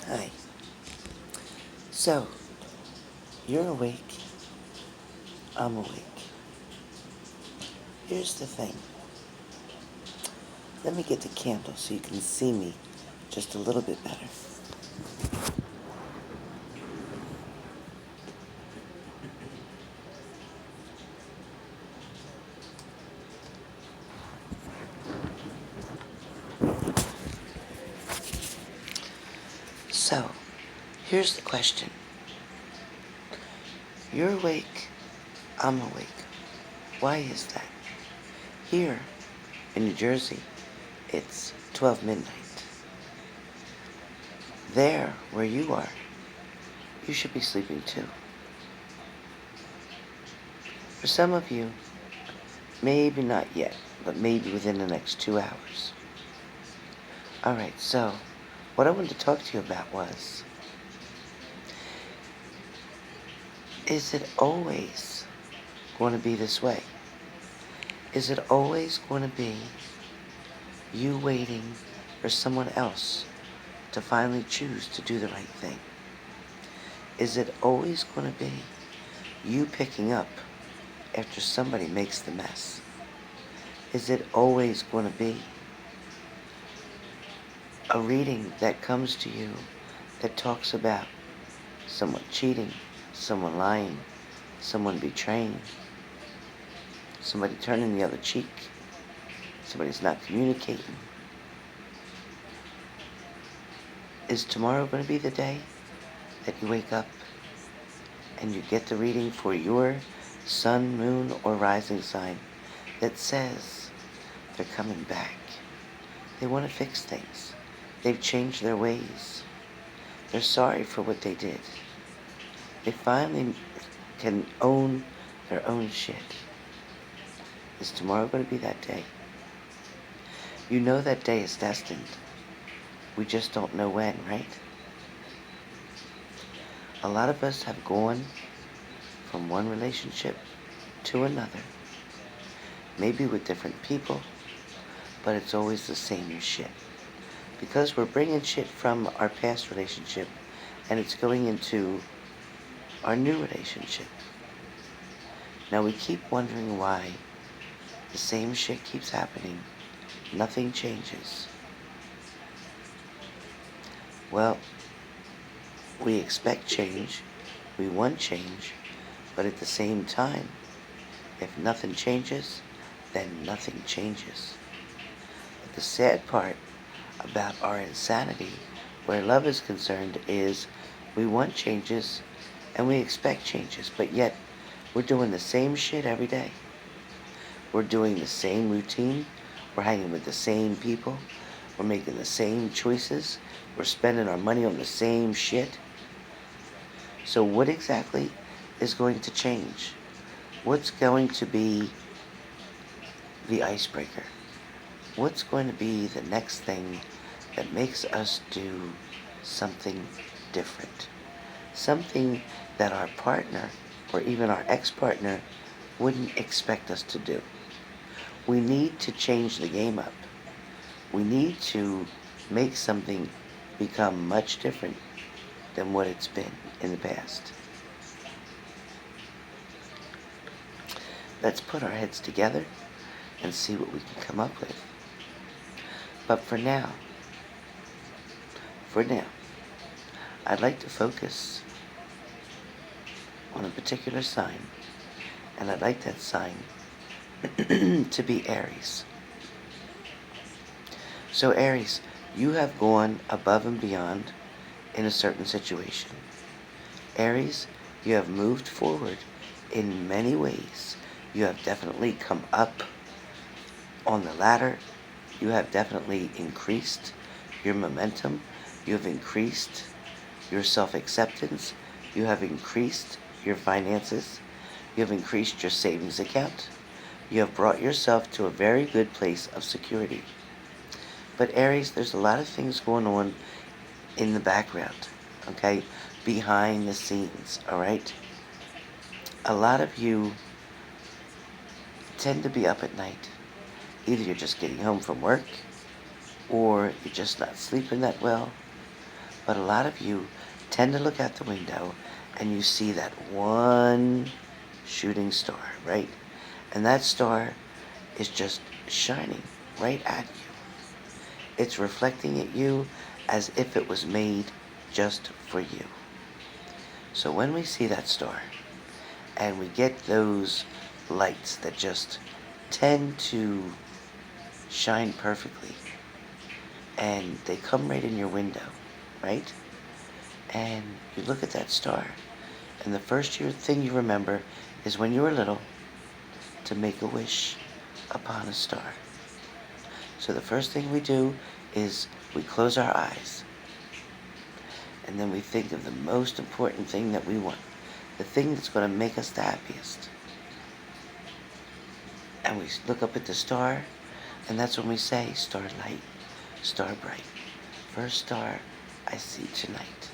Hi. So, you're awake. I'm awake. Here's the thing. Let me get the candle so you can see me just a little bit better. So, here's the question. You're awake. I'm awake. Why is that? Here in New Jersey, it's 12 midnight. There, where you are, you should be sleeping too. For some of you, maybe not yet, but maybe within the next 2 hours. Alright, so what I wanted to talk to you about was, is it always going to be this way? Is it always going to be you waiting for someone else to finally choose to do the right thing? Is it always going to be you picking up after somebody makes the mess? Is it always going to be a reading that comes to you that talks about someone cheating, someone lying, someone betraying, somebody turning the other cheek, somebody's not communicating? Is tomorrow going to be the day that you wake up and you get the reading for your sun, moon, or rising sign that says they're coming back? They want to fix things. They've changed their ways. They're sorry for what they did. They finally can own their own shit. Is tomorrow going to be that day? You know that day is destined. We just don't know when, right? A lot of us have gone from one relationship to another, maybe with different people, but it's always the same shit. Because we're bringing shit from our past relationship and it's going into our new relationship. Now we keep wondering why the same shit keeps happening. Nothing changes. Well, we expect change, we want change, but at the same time, if nothing changes, then nothing changes. But the sad part about our insanity, where love is concerned, is we want changes and we expect changes, but yet we're doing the same shit every day. We're doing the same routine, we're hanging with the same people, we're making the same choices, we're spending our money on the same shit. So what exactly is going to change? What's going to be the icebreaker? What's going to be the next thing that makes us do something different? Something that our partner or even our ex-partner wouldn't expect us to do. We need to change the game up. We need to make something become much different than what it's been in the past. Let's put our heads together and see what we can come up with. But for now, I'd like to focus on a particular sign, and I'd like that sign to be Aries. So Aries, you have gone above and beyond in a certain situation. Aries, you have moved forward in many ways. You have definitely come up on the ladder. You have definitely increased your momentum. You have increased your self-acceptance. You have increased your finances. You have increased your savings account. You have brought yourself to a very good place of security. But Aries, there's a lot of things going on in the background, okay? Behind the scenes, all right? A lot of you tend to be up at night. Either you're just getting home from work, or you're just not sleeping that well. But a lot of you tend to look out the window and you see that one shooting star, right? And that star is just shining right at you. It's reflecting at you as if it was made just for you. So when we see that star and we get those lights that just tend to shine perfectly, and they come right in your window, right? And you look at that star, and the first thing you remember is when you were little to make a wish upon a star. So the first thing we do is we close our eyes, and then we think of the most important thing that we want, the thing that's going to make us the happiest. And we look up at the star, and that's when we say, starlight, star bright, first star I see tonight.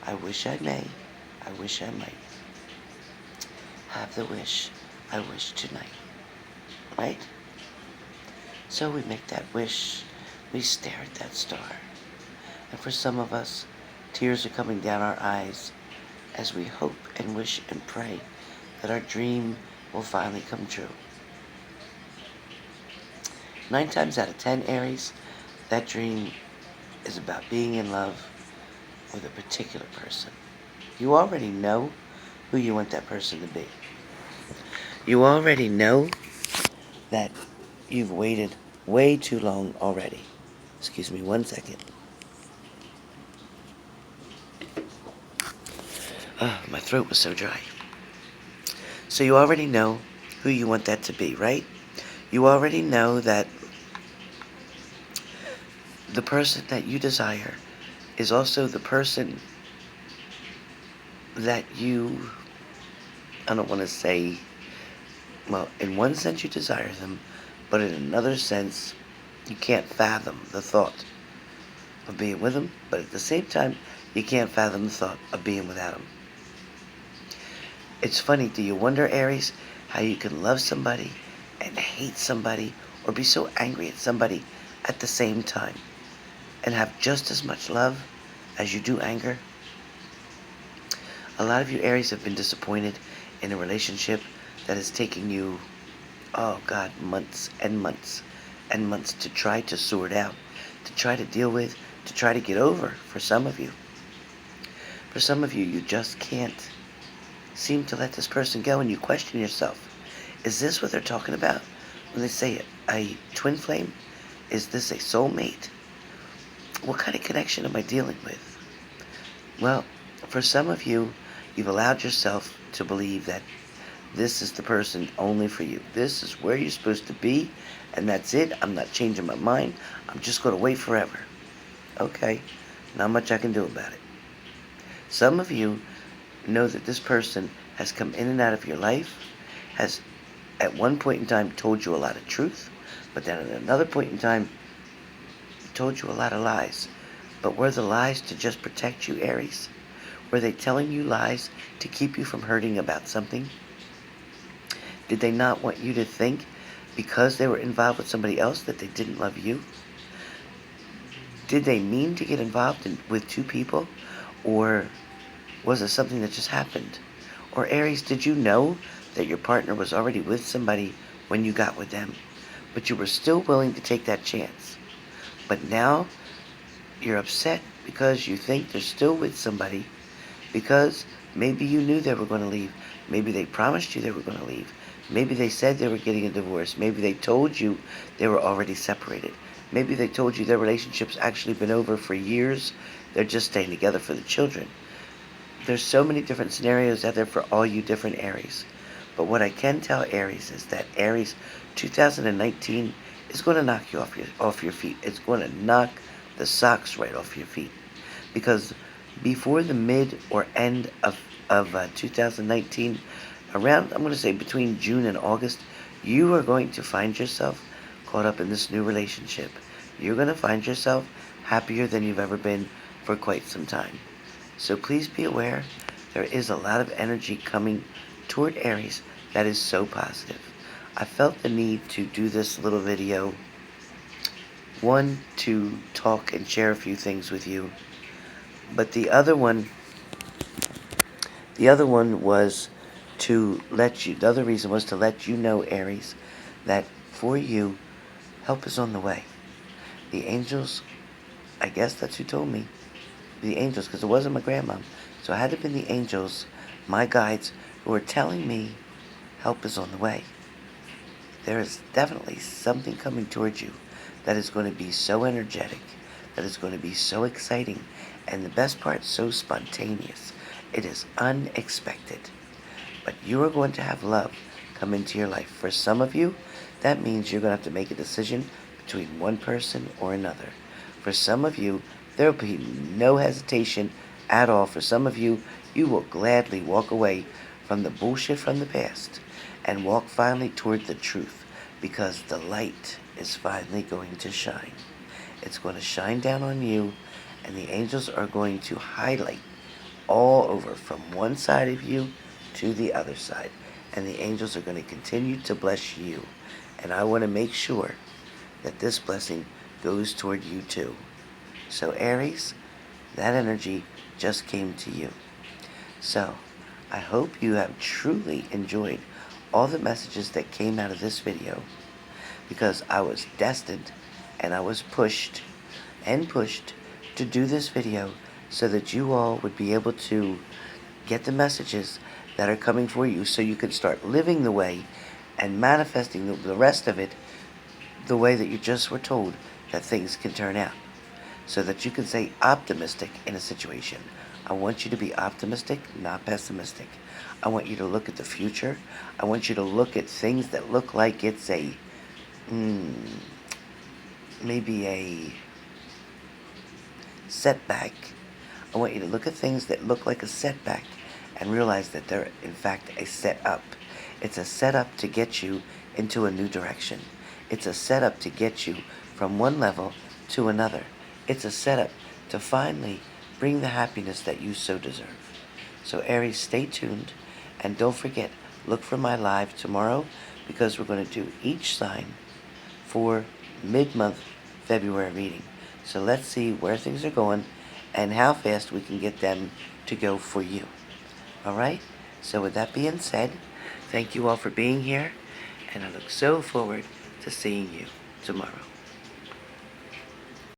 I wish I may, I wish I might have the wish I wish tonight. Right? So we make that wish, we stare at that star. And for some of us, tears are coming down our eyes as we hope and wish and pray that our dream will finally come true. 9 times out of 10, Aries, that dream is about being in love with a particular person. You already know who you want that person to be. You already know that you've waited way too long already. Excuse me 1 second. My throat was so dry. So you already know who you want that to be, right? You already know that the person that you desire is also the person that you, I don't want to say, well, in one sense you desire them, but in another sense, you can't fathom the thought of being with them, but at the same time, you can't fathom the thought of being without them. It's funny, do you wonder, Aries, how you can love somebody and hate somebody or be so angry at somebody at the same time and have just as much love as you do anger? A lot of you Aries have been disappointed in a relationship that is taking you, oh God, months and months and months to try to sort out, to try to deal with, to try to get over for some of you. For some of you, you just can't seem to let this person go, and you question yourself. Is this what they're talking about when they say a twin flame? Is this a soulmate? What kind of connection am I dealing with? Well, for some of you, you've allowed yourself to believe that this is the person only for you. This is where you're supposed to be, and that's it. I'm not changing my mind. I'm just going to wait forever. Okay, not much I can do about it. Some of you know that this person has come in and out of your life, has at one point in time told you a lot of truth, but then at another point in time told you a lot of lies. But were the lies to just protect you, Aries? Were they telling you lies to keep you from hurting about something? Did they not want you to think because they were involved with somebody else that they didn't love you? Did they mean to get involved with 2 people? Or was it something that just happened? Or Aries, did you know that your partner was already with somebody when you got with them, but you were still willing to take that chance? But now you're upset because you think they're still with somebody because maybe you knew they were going to leave. Maybe they promised you they were going to leave. Maybe they said they were getting a divorce. Maybe they told you they were already separated. Maybe they told you their relationship's actually been over for years. They're just staying together for the children. There's so many different scenarios out there for all you different Aries. But what I can tell Aries is that Aries, 2019 is going to knock you off your feet. It's going to knock the socks right off your feet. Because before the mid or end of 2019, around, I'm going to say between June and August, you are going to find yourself caught up in this new relationship. You're going to find yourself happier than you've ever been for quite some time. So please be aware, there is a lot of energy coming toward Aries that is so positive. I felt the need to do this little video, one, to talk and share a few things with you, But the other one was to let you, the other reason was to let you know, Aries, that for you, help is on the way. The angels, I guess that's who told me, the angels, because it wasn't my grandmom. So it had to have been the angels, my guides, who were telling me help is on the way. There is definitely something coming towards you that is going to be so energetic, that is going to be so exciting, and the best part, so spontaneous. It is unexpected. But you are going to have love come into your life. For some of you, that means you're going to have to make a decision between one person or another. For some of you, there will be no hesitation at all. For some of you, you will gladly walk away from the bullshit from the past and walk finally toward the truth, because the light is finally going to shine. It's going to shine down on you, and the angels are going to highlight all over from one side of you to the other side. And the angels are going to continue to bless you. And I want to make sure that this blessing goes toward you too. So Aries, that energy just came to you. So I hope you have truly enjoyed all the messages that came out of this video, because I was destined and I was pushed to do this video so that you all would be able to get the messages that are coming for you, so you can start living the way and manifesting the rest of it the way that you just were told that things can turn out, so that you can stay optimistic in a situation. I want you to be optimistic, not pessimistic. I want you to look at the future. I want you to look at things that look like it's a, maybe a setback. I want you to look at things that look like a setback and realize that they're, in fact, a setup. It's a setup to get you into a new direction. It's a setup to get you from one level to another. It's a setup to finally bring the happiness that you so deserve. So Aries, stay tuned, and don't forget, look for my live tomorrow, because we're going to do each sign for mid-month February reading. So let's see where things are going and how fast we can get them to go for you. Alright? So with that being said, thank you all for being here, and I look so forward to seeing you tomorrow.